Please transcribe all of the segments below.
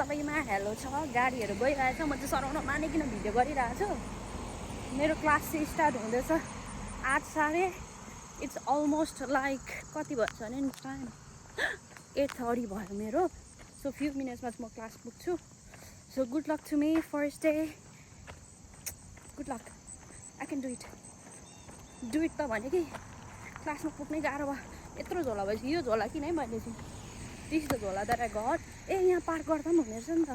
सबैमा हेलो छ गाडीहरू गइरहेछ म चाहिँ सराउन मानिकन भिडियो गरिरहेको छु मेरो क्लास चाहिँ स्टार्ट हुँदैछ 8 साढे इट्स अलमोस्ट लाइक कति भन्छ भने टाइम 8:30 भयो मेरो सो फ्यु मिनट्समा म क्लास पुग्छु so good luck to me first day good luck I can do it त भने कि क्लासमा पुग्नै गाह्रो भयो यत्रो झोला भएपछि यो झोला किन है मैले चाहिँ दिस द झोला द्याट आई गट ए यहाँ पार्क गर्दा पनि हुने रहेछ नि त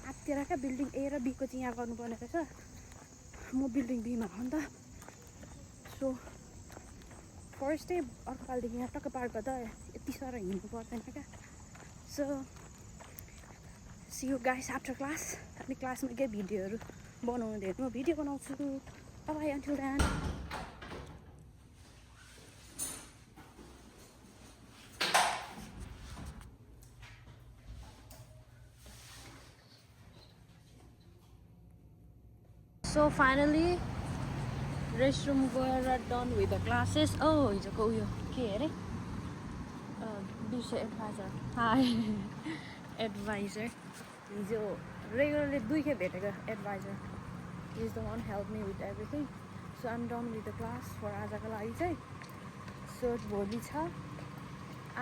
आत्तिर क्या बिल्डिङ ए र बीको चाहिँ यहाँ गर्नुपर्ने रहेछ म बिल्डिङ बीमा हो नि त सो फर्स्ट डे अर्को पालिदेखि यहाँ टक्क पार्क गर्दा यति साह्रो हिँड्नु पर्दैन क्या so see you guys after class अनि क्लासमा केही भिडियोहरू बनाउनु धेरै म भिडियो बनाउँछु bye until then So finally, restroom गएर done with the classes. Oh, हिजोको उयो के अरे विषय एडभाइजर हाई एडभाइजर हिजो रेगुलरली 2 खेप भेटेको advisor is the one help me with everything so I'm done with the class for आजको लागि चाहिँ सो भोलि छ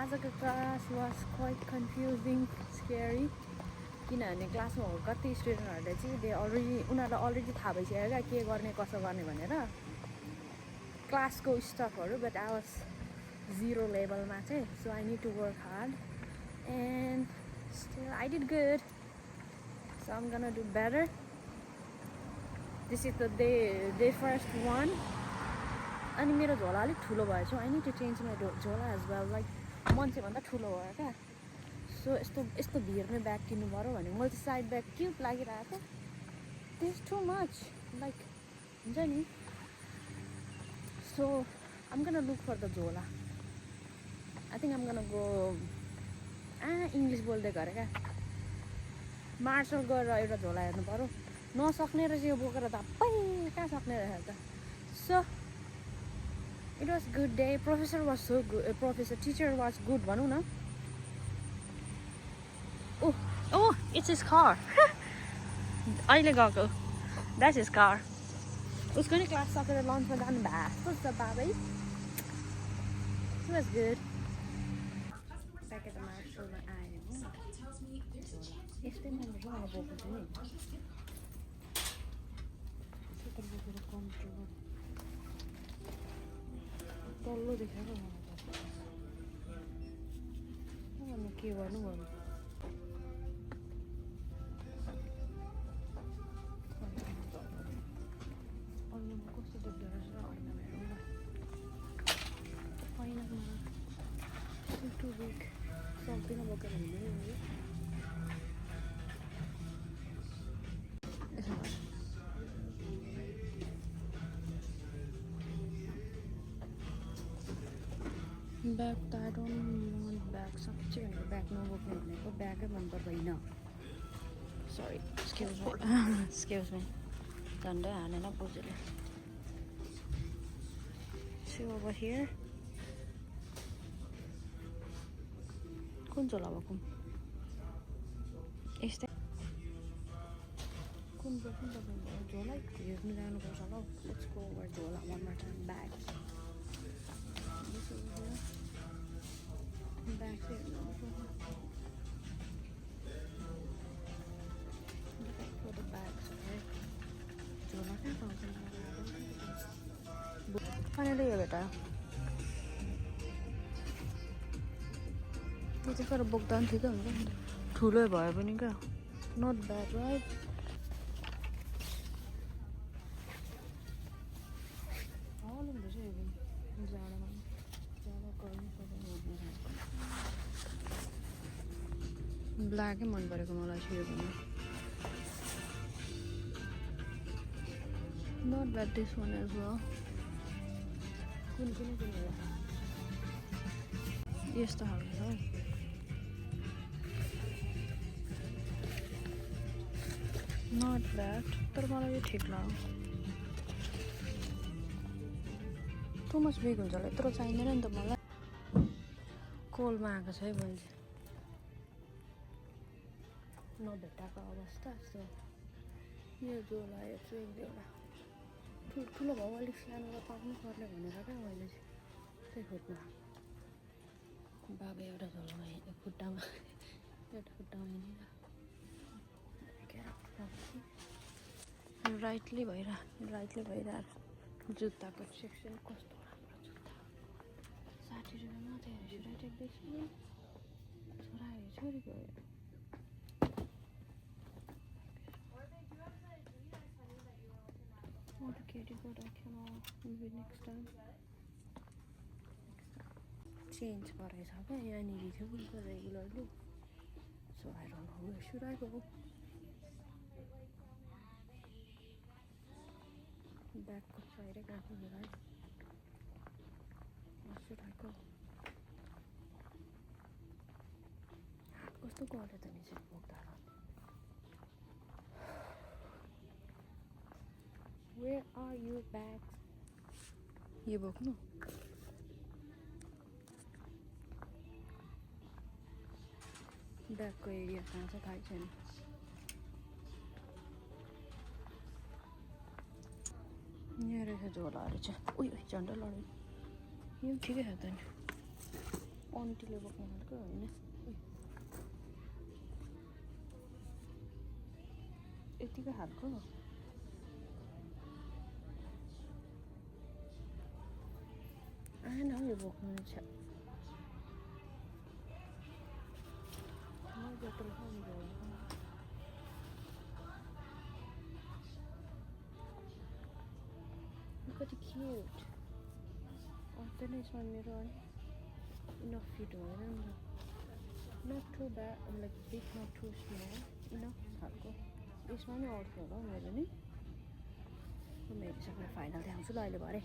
आजको class was quite confusing scary किनभने क्लासमा हो कति स्टुडेन्टहरूले चाहिँ उनीहरूलाई अलरेडी थाहा भइसक्यो क्या के गर्ने कसो गर्ने भनेर क्लासको स्टफहरू बट आई वाज 0 लेभलमा चाहिँ so I need to work hard and still I did good so I'm gonna do better this is the day first one अनि मेरो झोला अलिक ठुलो भएछ I need to change my झोला एज वेल लाइक मान्छेभन्दा ठुलो भयो क्या सो यस्तो भिर्ने ब्याग किन्नु पऱ्यो भने मैले चाहिँ साइड ब्याग क्युट लागिरहेको दिस टु मच लाइक हुन्छ नि so I'm gonna look for the झोला I think I'm gonna go English बोल्दै गरेँ क्या मार्सल गएर एउटा झोला हेर्नु पऱ्यो नसक्ने रहेछ यो बोकेर धप्पै कहाँ सक्ने रहेछ त so it was good day professor was so good teacher was good भनौँ न Oh, it's his car. अहिले गएको द्याट्स हिज कार उसको नि क्लास सकेर लन्चमा जानु भएको छ बाबै वाज गुड प्याकेट मार्सलमा आयो हो यस्तै मैले बोकेको छु नि बोकेर कम्प्युटर तल्लो देखेर मलाई के गर्नु भन्नु कस्तो देख्दो रहेछ ऐनामा हेरौँ न ऐनामा टु विक सक्दिनँ बोकेर हिँड्दै ब्याग त आई डोन्ट वान्ट ब्याग साँच्चै भनेको ब्याग नबोक्ने भनेको ब्यागै मन पर्दैन सरी एक्सक्युज मी झन्डै हानेन पुजुले See over here. कुन झोला भएको यस्तै कुन झोला हेर्नु जानुपर्छ होला हौ लेट्स गो ओभर झोला one more time bag bag चाहिँ हेर्नु ब्याग झोला कहाँ पाउँछ फाइनली यो बेटा यो चाहिँ तर बोक्दा पनि ठिकै हुन्छ नि ठुलै भए पनि क्या नट ब्याड राइट हुँदैछ यो पनि जाडोमा जाडो गर्नु ब्ल्याकै मन परेको मलाई चाहिँ यो पनि not bad this one as well कुन यस्तो खालको छ नट ब्याड तर मलाई यो ठिक लाग्यो टु मच बिग हुन्छ होला यत्रो चाहिँदैन नि त मलाई कोलमा आएको छ है मैले नभेटाएको अवस्था सो यो जोला हेर्छु एक दुईवटा ठुल्ठुलो भाउ अलिक सानो पाक्नु पर्ने भनेर क्या मैले चाहिँ त्यही खोज्नु बाबा एउटा झोलमा खुट्टामा एउटा खुट्टामा हिँडेर राइटली भइरह जुत्ताको सेक्सन कस्तो राम्रो जुत्ता 60 रुपियाँ मात्रै हेरेछु राइट देख्छु छोरा छोरीको केटीको राख्यो maybe next time चेन्ज गरेछ क्या यहाँनिर थियो उनको regularly so I don't know where should I go ब्यागको साइडै गएको होला है शुड आई गो हात कस्तो गऱ्यो त नि चाहिँ बोक्दा Where are your bags? यो बोक्नु ब्यागको एरिया कहाँ छ थाहै छैन यहाँ रहेछ झोलाहरू चाहिँ उयो झन्डा लड्यो यो पनि ठिकै छ त नि अन्टीले बोक्नु खालको होइन यतिकै खालको आएन हौ यो बोक्नु छ कति क्युट त नै यसमा मेरो इनफ फिट भएन नि त not too bad like big not too small enough खालको यसमा नि अर्थ्यो होला हौ मेरो नि मेरो सबै फाइनल देखाउँछु ल अहिले भरे